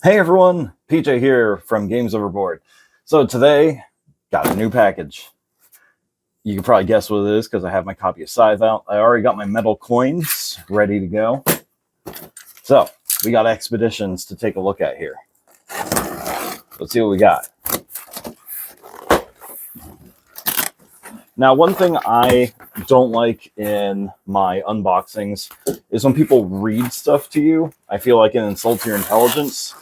Hey everyone, PJ here from Games Overboard. So today, got a new package. You can probably guess what it is because I have my copy of Scythe out. I already got my metal coins ready to go. So we got expeditions to take a look at here. Let's see what we got. Now, one thing I don't like in my unboxings is when people read stuff to you. I feel like it insults your intelligence.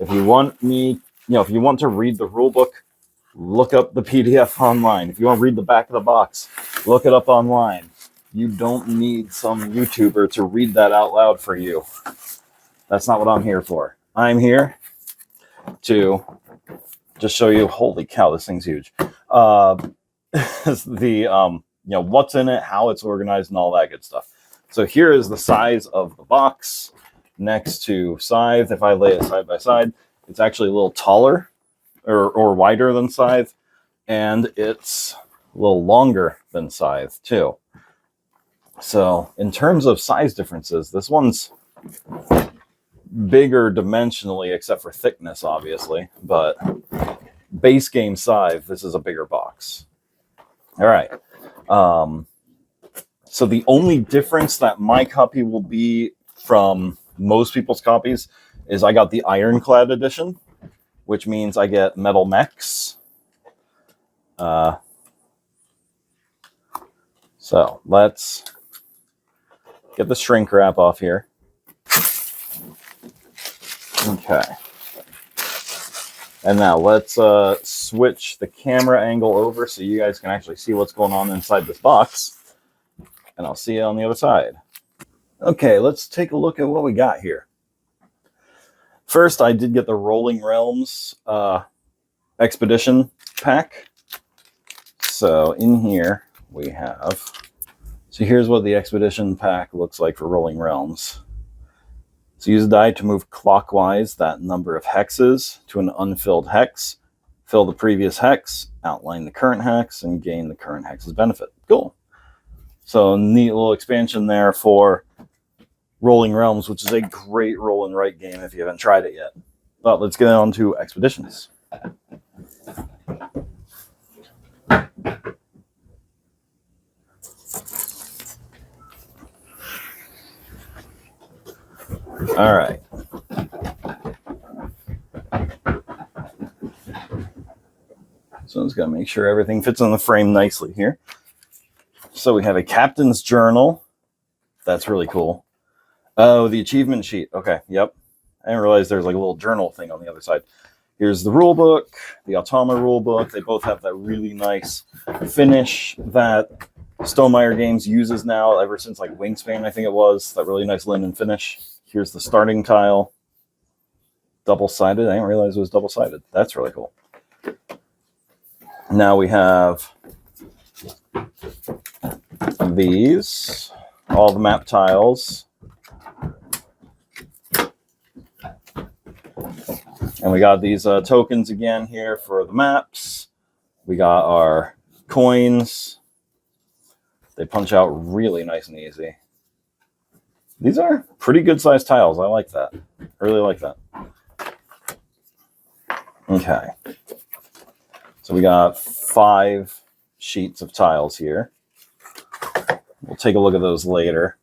If you want if you want to read the rule book, look up the PDF online. If you want to read the back of the box, look it up online. You don't need some YouTuber to read that out loud for you. That's not what I'm here for. I'm here to just show you, holy cow, this thing's huge. What's in it, how it's organized, and all that good stuff. So here is the size of the box next to Scythe. If I lay it side by side, it's actually a little taller or wider than Scythe, and it's a little longer than Scythe too. So in terms of size differences, this one's bigger dimensionally, except for thickness, obviously, but base game Scythe, this is a bigger box. All right. So the only difference that my copy will be from most people's copies is I got the Ironclad edition, which means I get metal mechs. So let's get the shrink wrap off here. Okay. And now let's switch the camera angle over so you guys can actually see what's going on inside this box. And I'll see you on the other side. Okay, let's take a look at what we got here. First, I did get the Rolling Realms Expedition pack. So in here we have... So here's what the Expedition pack looks like for Rolling Realms. So use a die to move clockwise that number of hexes to an unfilled hex. Fill the previous hex, outline the current hex, and gain the current hex's benefit. Cool. So neat little expansion there for Rolling Realms, which is a great roll and write game if you haven't tried it yet. But let's get on to Expeditions. All right. So I'm just going to make sure everything fits on the frame nicely here. So we have a captain's journal. That's really cool. Oh, the achievement sheet. Okay, yep. I didn't realize there's like a little journal thing on the other side. Here's the rule book, the Automa rule book. They both have that really nice finish that Stonemaier Games uses now ever since like Wingspan, I think it was. That really nice linen finish. Here's the starting tile. Double-sided. I didn't realize it was double-sided. That's really cool. Now we have these, all the map tiles. And we got these tokens again here for the maps. We got our coins. They punch out really nice and easy. These are pretty good sized tiles. I like that. I really like that. Okay. So we got 5 sheets of tiles here. We'll take a look at those later.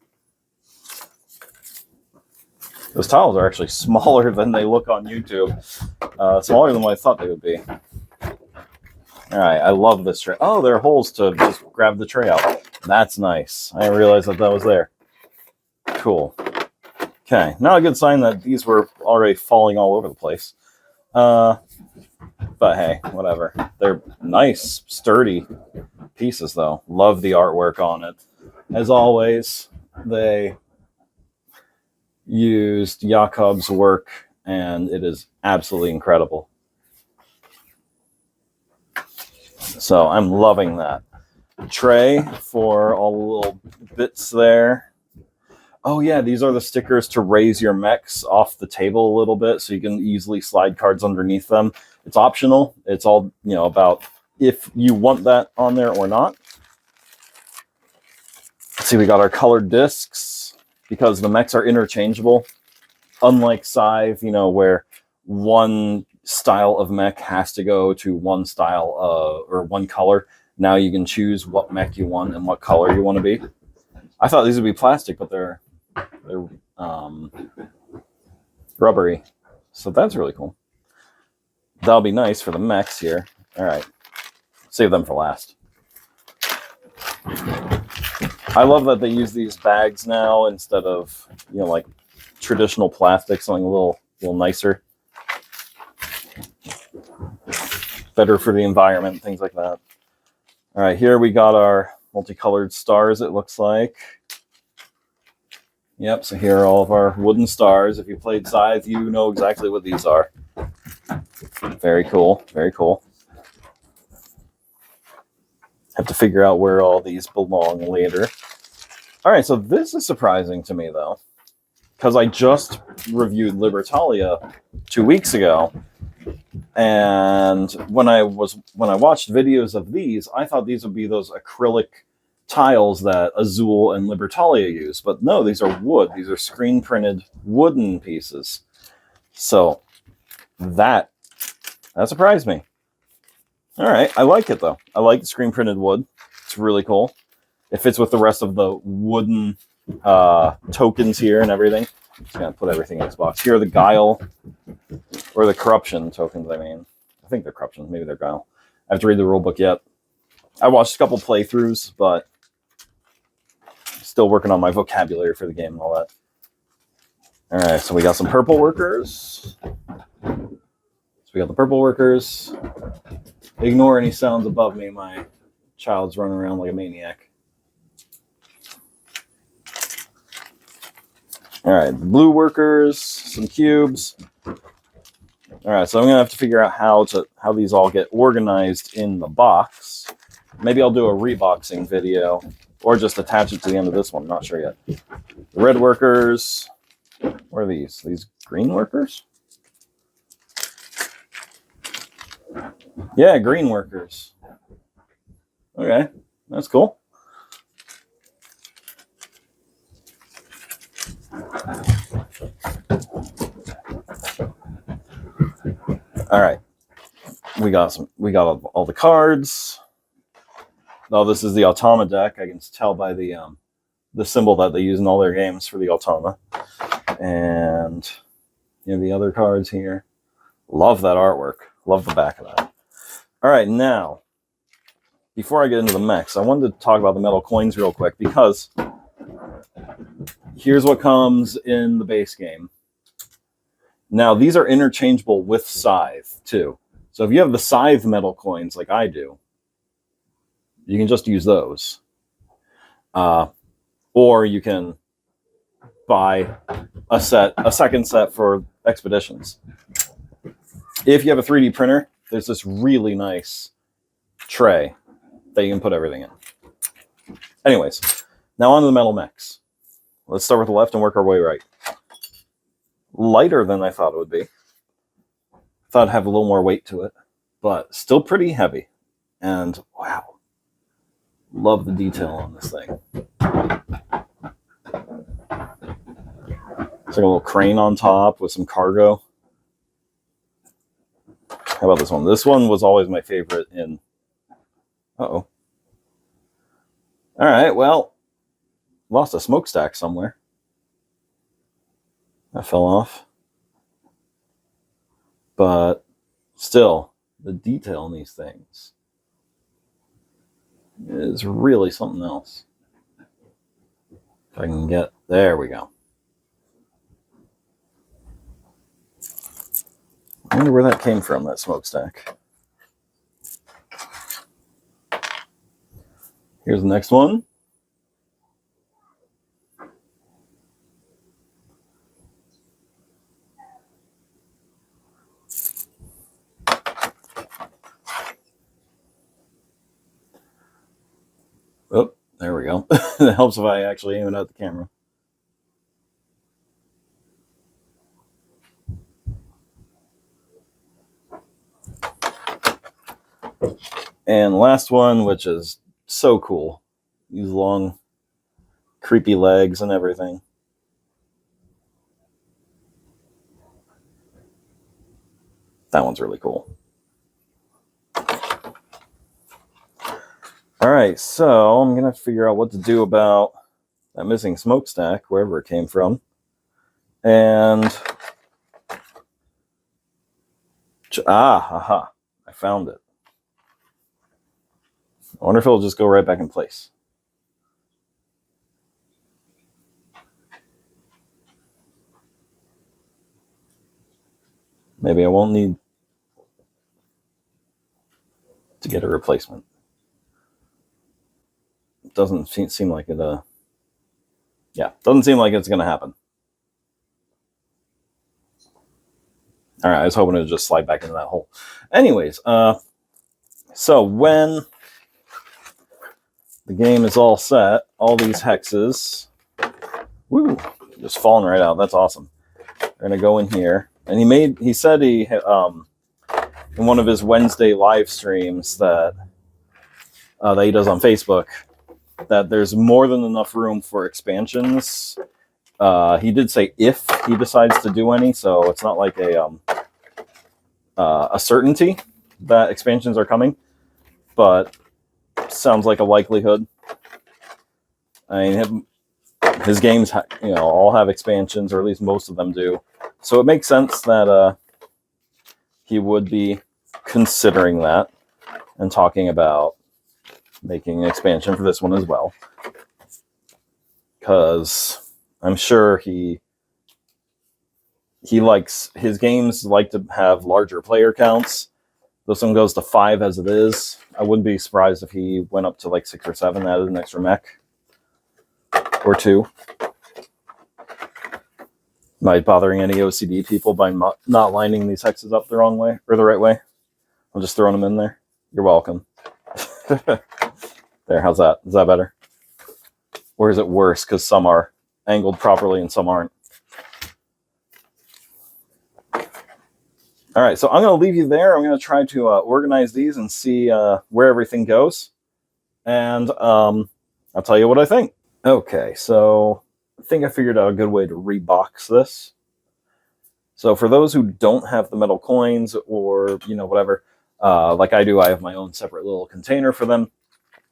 Those tiles are actually smaller than they look on YouTube. Smaller than what I thought they would be. All right, I love this tray. Oh, there are holes to just grab the tray out. That's nice. I didn't realize that was there. Cool. Okay, not a good sign that these were already falling all over the place. But hey, whatever. They're nice, sturdy pieces, though. Love the artwork on it. As always, they used Jakob's work, and it is absolutely incredible. So I'm loving that. Tray for all the little bits there. Oh yeah, these are the stickers to raise your mechs off the table a little bit so you can easily slide cards underneath them. It's optional. It's all, about if you want that on there or not. Let's see, we got our colored discs because the mechs are interchangeable. Unlike Scythe, where one style of mech has to go to one style or one color. Now you can choose what mech you want and what color you want to be. I thought these would be plastic, but they're rubbery. So that's really cool. That'll be nice for the mechs here. All right. Save them for last. I love that they use these bags now instead of, like traditional plastic, something a little nicer. Better for the environment, things like that. All right, here we got our multicolored stars, it looks like. Yep, so here are all of our wooden stars. If you played Scythe, you know exactly what these are. Very cool, very cool. Have to figure out where all these belong later. All right, so this is surprising to me, though, because I just reviewed Libertalia 2 weeks ago, and when I watched videos of these, I thought these would be those acrylic tiles that Azul and Libertalia use, but no, these are wood. These are screen printed wooden pieces. So that surprised me. All right, I like it though. I like the screen printed wood. It's really cool. It fits with the rest of the wooden tokens here and everything. Just gonna put everything in this box. Here are the Guile, or the Corruption tokens, I mean. I think they're Corruption, maybe they're Guile. I have to read the rulebook yet. I watched a couple playthroughs, but still working on my vocabulary for the game and all that. All right, so we got some purple workers. So we got the purple workers. Ignore any sounds above me. My child's running around like a maniac. All right, the blue workers, some cubes. All right, so I'm gonna have to figure out how these all get organized in the box. Maybe I'll do a reboxing video or just attach it to the end of this one. I'm not sure yet. The red workers. What are these? These green workers? Yeah, green workers. Okay, that's cool. All right, we got all the cards. Oh, this is the Automa deck. I can tell by the symbol that they use in all their games for the Automa. And the other cards here. Love that artwork. Love the back of that. All right, now, before I get into the mechs, I wanted to talk about the metal coins real quick, because here's what comes in the base game. Now, these are interchangeable with Scythe, too. So if you have the Scythe metal coins like I do, you can just use those. Or you can buy a second set for expeditions. If you have a 3D printer, there's this really nice tray that you can put everything in. Anyways, now on to the metal mechs. Let's start with the left and work our way right. Lighter than I thought it would be. Thought it'd have a little more weight to it, but still pretty heavy. And wow, love the detail on this thing. It's like a little crane on top with some cargo. How about this one? This one was always my favorite in... Uh-oh. All right, well, lost a smokestack somewhere. That fell off. But still, the detail in these things is really something else. If I can get... There we go. I wonder where that came from, that smokestack. Here's the next one. Oh, there we go. It helps if I actually aim it at the camera. And the last one, which is so cool. These long, creepy legs and everything. That one's really cool. All right, so I'm going to figure out what to do about that missing smokestack, wherever it came from. And I found it. I wonder if it'll just go right back in place. Maybe I won't need to get a replacement. It doesn't seem like it, doesn't seem like it's going to happen. All right, I was hoping it would just slide back into that hole. Anyways, so when the game is all set, all these hexes, woo, just falling right out. That's awesome. We're going to go in here. And he said in one of his Wednesday live streams that he does on Facebook, that there's more than enough room for expansions. He did say if he decides to do any, so it's not like a certainty that expansions are coming, but sounds like a likelihood. I mean, his games, all have expansions, or at least most of them do. So it makes sense that he would be considering that and talking about making an expansion for this one as well. Because I'm sure he likes his games like to have larger player counts. This one goes to 5 as it is. I wouldn't be surprised if he went up to like 6 or 7, added an extra mech or 2. Might bothering any OCD people by not lining these hexes up the wrong way or the right way. I'm just throwing them in there. You're welcome. There, how's that? Is that better? Or is it worse because some are angled properly and some aren't? All right, so I'm going to leave you there. I'm going to try to organize these and see where everything goes. And I'll tell you what I think. Okay, so I think I figured out a good way to rebox this. So for those who don't have the metal coins or, whatever, like I do, I have my own separate little container for them.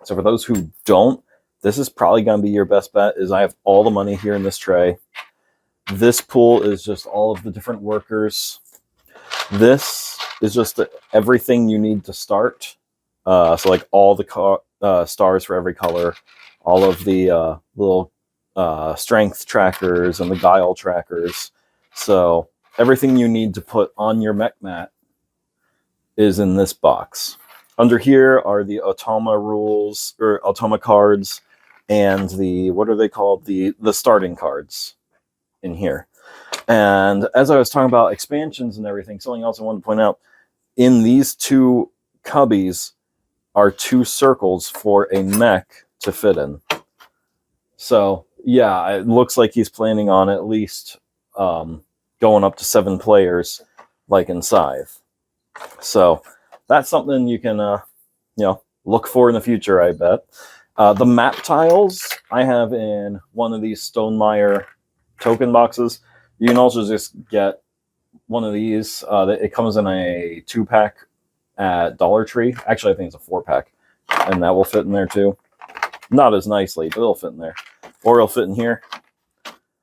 So for those who don't, this is probably going to be your best bet, is I have all the money here in this tray. This pool is just all of the different workers. This is just everything you need to start. So like all the stars for every color, all of the little strength trackers and the guile trackers. So everything you need to put on your mech mat is in this box. Under here are the Automa rules, or Automa cards, and the, what are they called? The starting cards in here. And as I was talking about expansions and everything, something else I wanted to point out, in these 2 cubbies are 2 circles for a mech to fit in. So yeah, it looks like he's planning on at least going up to 7 players, like in Scythe. So that's something you can look for in the future, I bet. The map tiles I have in one of these Stonemaier token boxes. You can also just get one of these. It comes in a 2-pack at Dollar Tree. Actually, I think it's a 4-pack, and that will fit in there too. Not as nicely, but it'll fit in there. Or it'll fit in here,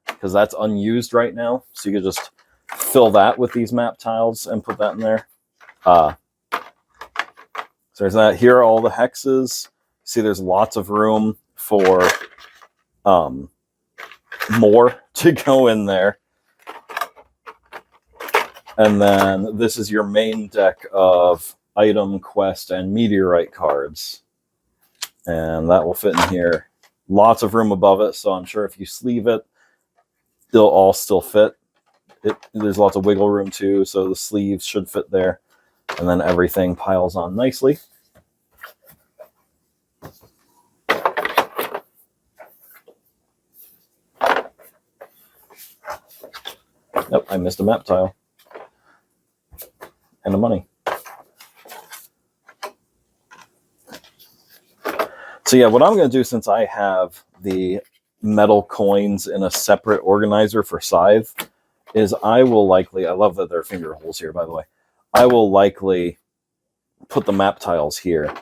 because that's unused right now. So you could just fill that with these map tiles and put that in there. So there's that. Here are all the hexes. See, there's lots of room for more to go in there. And then this is your main deck of item, quest, and meteorite cards. And that will fit in here. Lots of room above it, so I'm sure if you sleeve it, they'll all still fit. There's lots of wiggle room too, so the sleeves should fit there. And then everything piles on nicely. Yep, I missed a map tile. And the money. So yeah, what I'm going to do, since I have the metal coins in a separate organizer for Scythe, is I will likely, I love that there are finger holes here, by the way. I will likely put the map tiles here.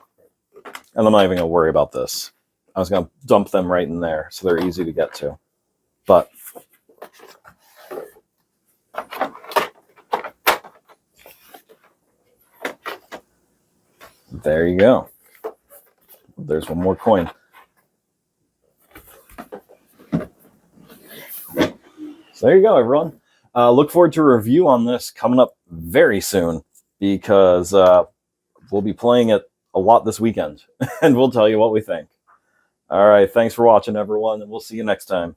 And I'm not even going to worry about this. I was going to dump them right in there so they're easy to get to. But there you go. There's one more coin. So there you go, everyone. Look forward to a review on this coming up very soon, because we'll be playing it a lot this weekend, and we'll tell you what we think. All right, thanks for watching, everyone, and we'll see you next time.